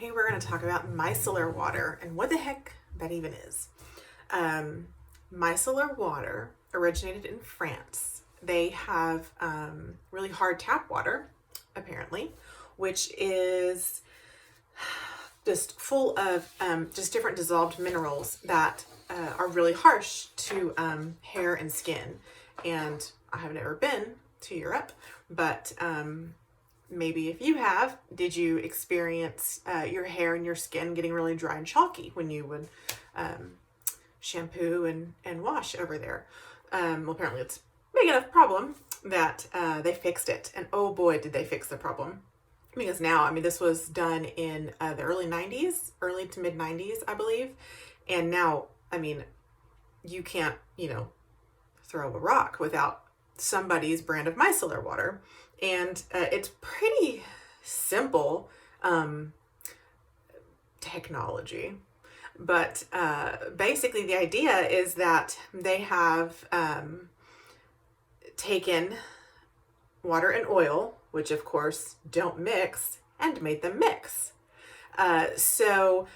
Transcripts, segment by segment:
Hey, we're going to talk about micellar water and what the heck that even is. Micellar water originated in France. They have really hard tap water, apparently, which is just full of just different dissolved minerals that are really harsh to hair and skin. And I have never been to Europe, but maybe if you have, did you experience your hair and your skin getting really dry and chalky when you would shampoo and wash over there? Well, apparently it's a big enough problem that they fixed it. And oh boy, did they fix the problem. Because now, I mean, this was done in the early 90s, early to mid 90s, I believe. And now, I mean, you can't, throw a rock without somebody's brand of micellar water. And it's pretty simple technology. But basically the idea is that they have taken water and oil, which of course don't mix, and made them mix. So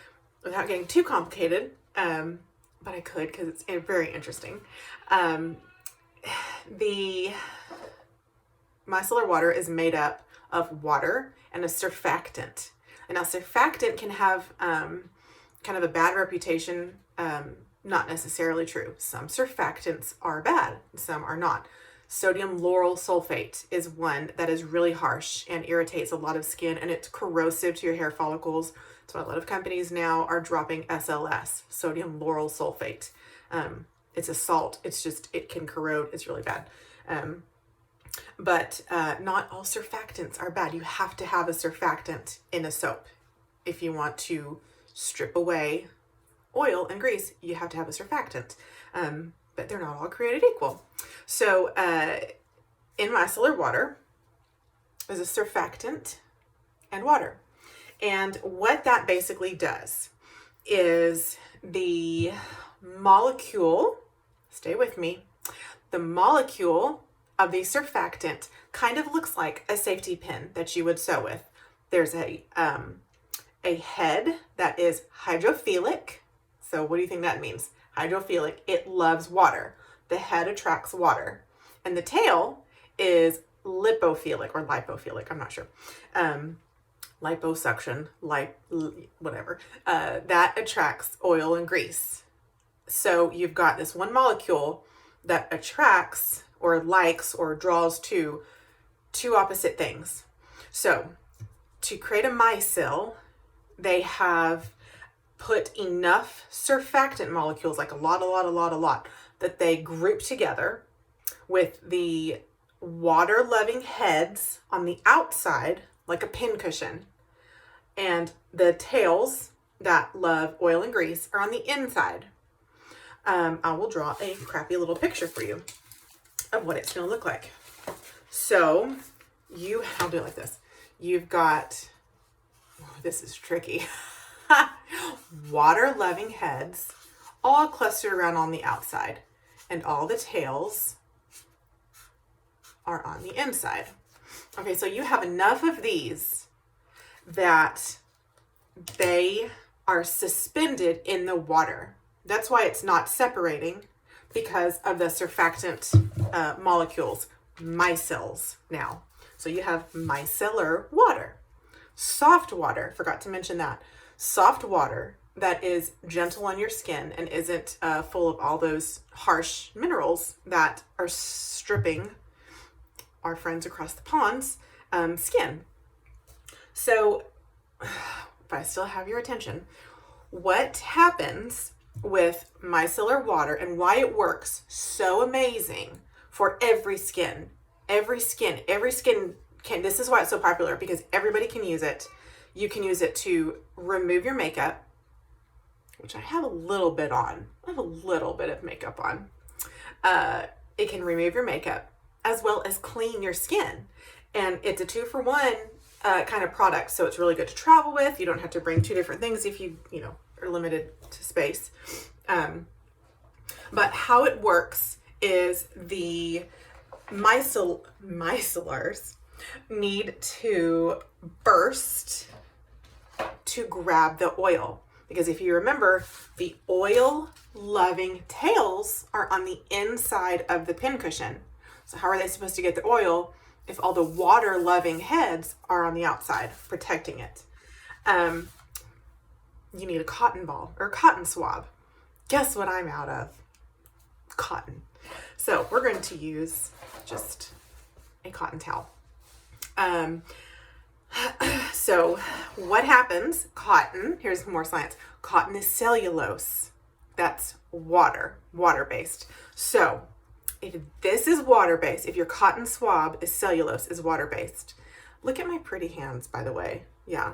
without getting too complicated, but I could because it's very interesting. The micellar water is made up of water and a surfactant. And now surfactant can have kind of a bad reputation, not necessarily true. Some surfactants are bad, some are not. Sodium lauryl sulfate is one that is really harsh and irritates a lot of skin, and it's corrosive to your hair follicles. That's why a lot of companies now are dropping SLS, sodium lauryl sulfate. It's a salt. It can corrode. It's really bad. But not all surfactants are bad. You have to have a surfactant in a soap. If you want to strip away oil and grease, you have to have a surfactant. But they're not all created equal. So in micellar water is a surfactant and water. And what that basically does is the molecule, stay with me, the molecule of the surfactant kind of looks like a safety pin that you would sew with. There's a head that is hydrophilic. So what do you think that means? Hydrophilic, it loves water. The head attracts water. And the tail is lipophilic or lipophilic, I'm not sure. Liposuction, whatever. That attracts oil and grease. So you've got this one molecule that attracts or likes or draws to two opposite things. So to create a micelle, they have put enough surfactant molecules, like a lot, that they group together with the water-loving heads on the outside, like a pincushion, and the tails that love oil and grease are on the inside. I will draw a crappy little picture for you of what it's going to look like. So I'll do it like this. You've got, this is tricky, water-loving heads all clustered around on the outside, and all the tails are on the inside. Okay, so you have enough of these that they are suspended in the water. That's why it's not separating, because of the surfactant molecules, micelles now. So you have micellar water, soft water, forgot to mention that, soft water that is gentle on your skin and isn't full of all those harsh minerals that are stripping our friends across the pond's skin. So if I still have your attention, what happens with micellar water and why it works so amazing for every skin can, this is why it's so popular, because everybody can use it. You can use it to remove your makeup, which I have a little bit on. I have a little bit of makeup on. It can remove your makeup as well as clean your skin. And it's a 2-for-1 kind of product. So it's really good to travel with. You don't have to bring two different things if you are limited to space. But how it works is the micellars need to burst to grab the oil. Because if you remember, the oil-loving tails are on the inside of the pincushion. So how are they supposed to get the oil if all the water-loving heads are on the outside protecting it? You need a cotton ball or cotton swab. Guess what I'm out of? Cotton. So we're going to use just a cotton towel. So what happens? Cotton, here's more science. Cotton is cellulose. That's water-based. So if this is water-based, if your cotton swab is cellulose, is water-based. Look at my pretty hands, by the way. Yeah.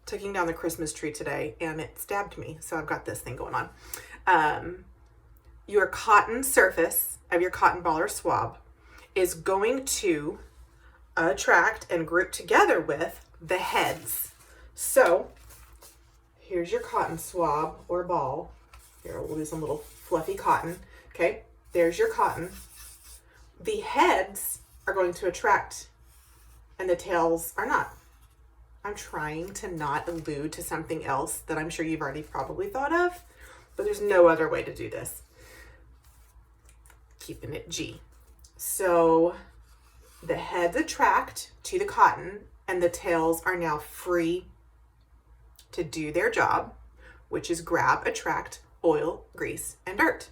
Taking down the Christmas tree today and it stabbed me. So I've got this thing going on. Your cotton surface of your cotton ball or swab is going to attract and group together with the heads. So here's your cotton swab or ball. Here, we'll do some little fluffy cotton. Okay, there's your cotton. The heads are going to attract and the tails are not. I'm trying to not allude to something else that I'm sure you've already probably thought of, but there's no other way to do this. Keeping it G. So the heads attract to the cotton and the tails are now free to do their job, which is grab, attract oil, grease, and dirt.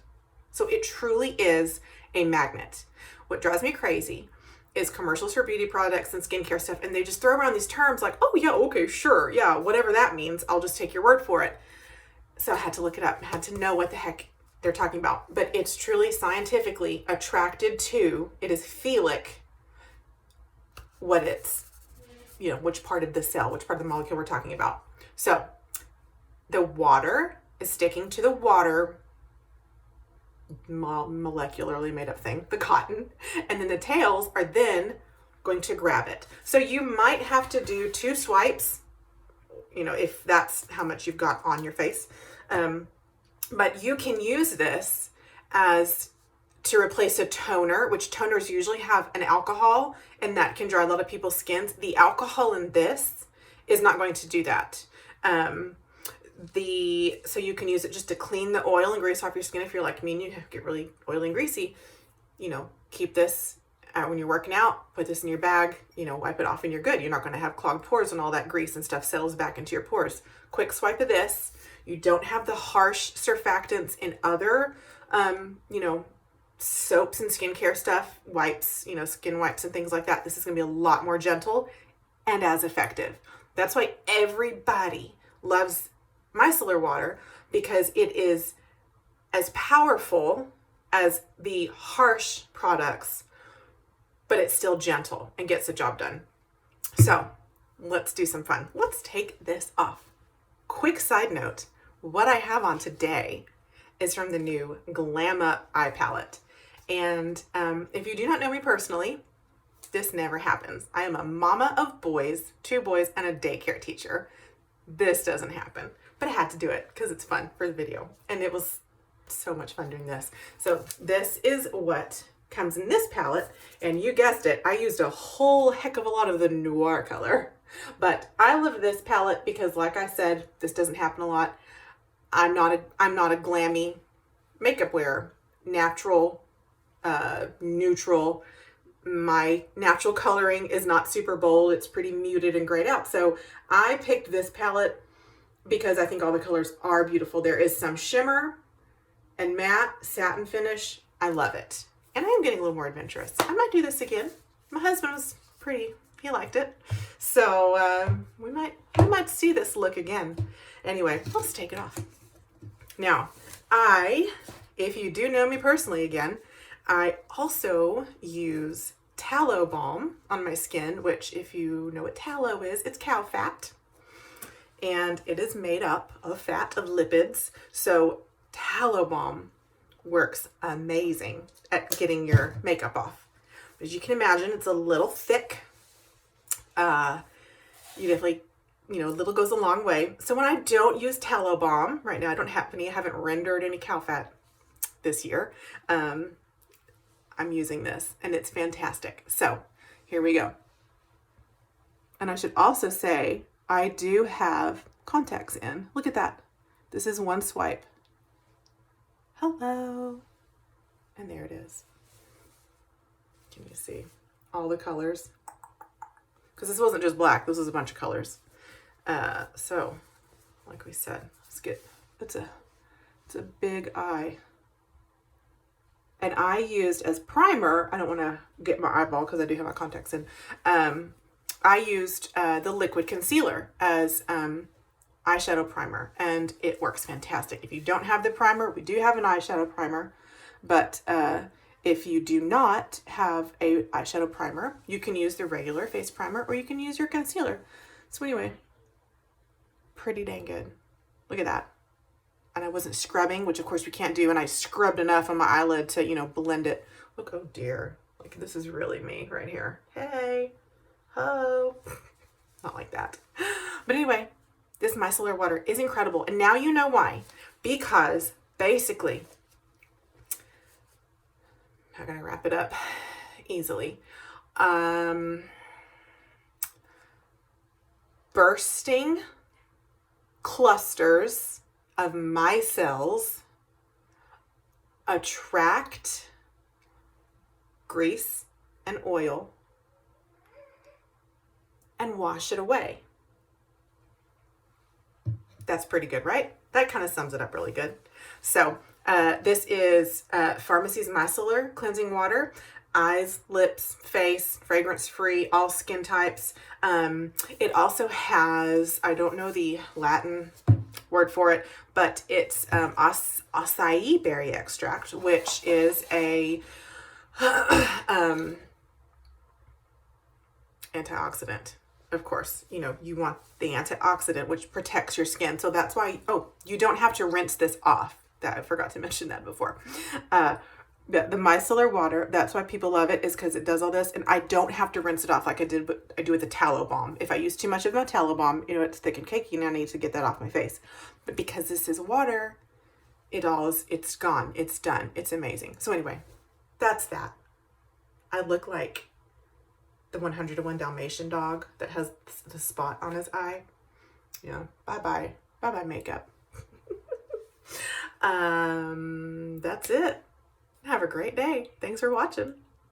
So it truly is a magnet. What drives me crazy is commercials for beauty products and skincare stuff, and they just throw around these terms like, oh yeah, okay, sure, yeah, whatever that means, I'll just take your word for it. So I had to look it up, I had to know what the heck they're talking about. But it's truly scientifically attracted to, it is philic, what it's, which part of the cell, which part of the molecule we're talking about. So the water is sticking to the water molecularly made up thing, the cotton, and then the tails are then going to grab it. So you might have to do 2 swipes, if that's how much you've got on your face. But you can use this as to replace a toner, which toners usually have an alcohol, and that can dry a lot of people's skins. The alcohol in this is not going to do that. So you can use it just to clean the oil and grease off your skin. If you're like me and you get really oily and greasy, keep this when you're working out, put this in your bag, wipe it off and you're good. You're not going to have clogged pores and all that grease and stuff settles back into your pores. Quick swipe of this. You don't have the harsh surfactants in other, soaps and skincare stuff, wipes, skin wipes and things like that. This is going to be a lot more gentle and as effective. That's why everybody loves micellar water, because it is as powerful as the harsh products, but it's still gentle and gets the job done. So let's do some fun. Let's take this off. Quick side note, what I have on today is from the new Glam Up eye palette. And if you do not know me personally, this never happens. I am a mama of boys, 2 boys, and a daycare teacher. This doesn't happen, but I had to do it because it's fun for the video. And it was so much fun doing this. So this is what comes in this palette. And you guessed it, I used a whole heck of a lot of the noir color. But I love this palette because, like I said, this doesn't happen a lot. I'm not a glammy makeup wearer. Natural, neutral. My natural coloring is not super bold. It's pretty muted and grayed out. So I picked this palette because I think all the colors are beautiful. There is some shimmer and matte satin finish. I love it. And I am getting a little more adventurous. I might do this again. My husband was he liked it. So we might see this look again. Anyway, let's take it off. Now, if you do know me personally again, I also use tallow balm on my skin, which, if you know what tallow is, it's cow fat. And it is made up of fat, of lipids. So tallow balm works amazing at getting your makeup off. As you can imagine, it's a little thick. You definitely, a little goes a long way. So when I don't use tallow balm, right now I don't have any, I haven't rendered any cow fat this year. I'm using this and it's fantastic. So here we go. And I should also say I do have contacts in. Look at that. This is one swipe. Hello. And there it is. Can you see all the colors? Because this wasn't just black. This was a bunch of colors. So, like we said, it's a big eye. And I used as primer, I don't want to get my eyeball because I do have my contacts in. I used the liquid concealer as eyeshadow primer, and it works fantastic. If you don't have the primer, we do have an eyeshadow primer, but if you do not have a eyeshadow primer, you can use the regular face primer or you can use your concealer. So anyway, pretty dang good. Look at that. And I wasn't scrubbing, which of course we can't do, and I scrubbed enough on my eyelid to, you know, blend it. Look, oh dear. Like, this is really me right here. Hey, ho. Not like that. But anyway, this micellar water is incredible. And now you know why. Because basically, I'm going to wrap it up easily. Bursting clusters of micelles attract grease and oil and wash it away. That's pretty good, right? That kind of sums it up really good. So this is Farmasi's Micellar Cleansing Water. Eyes, lips, face, fragrance-free, all skin types. It also has, I don't know the Latin word for it, but it's acai berry extract, which is a antioxidant. Of course, you know, you want the antioxidant, which protects your skin. So that's why, you don't have to rinse this off. That I forgot to mention that before. The micellar water, that's why people love it, is because it does all this, and I don't have to rinse it off like I do with the tallow balm. If I use too much of my tallow balm, you know, it's thick and cakey, and I need to get that off my face. But because this is water, it's gone. It's done. It's amazing. So anyway, that's that. I look like the 101 Dalmatian dog that has the spot on his eye. Yeah, bye-bye. Bye-bye makeup. That's it. Have a great day. Thanks for watching.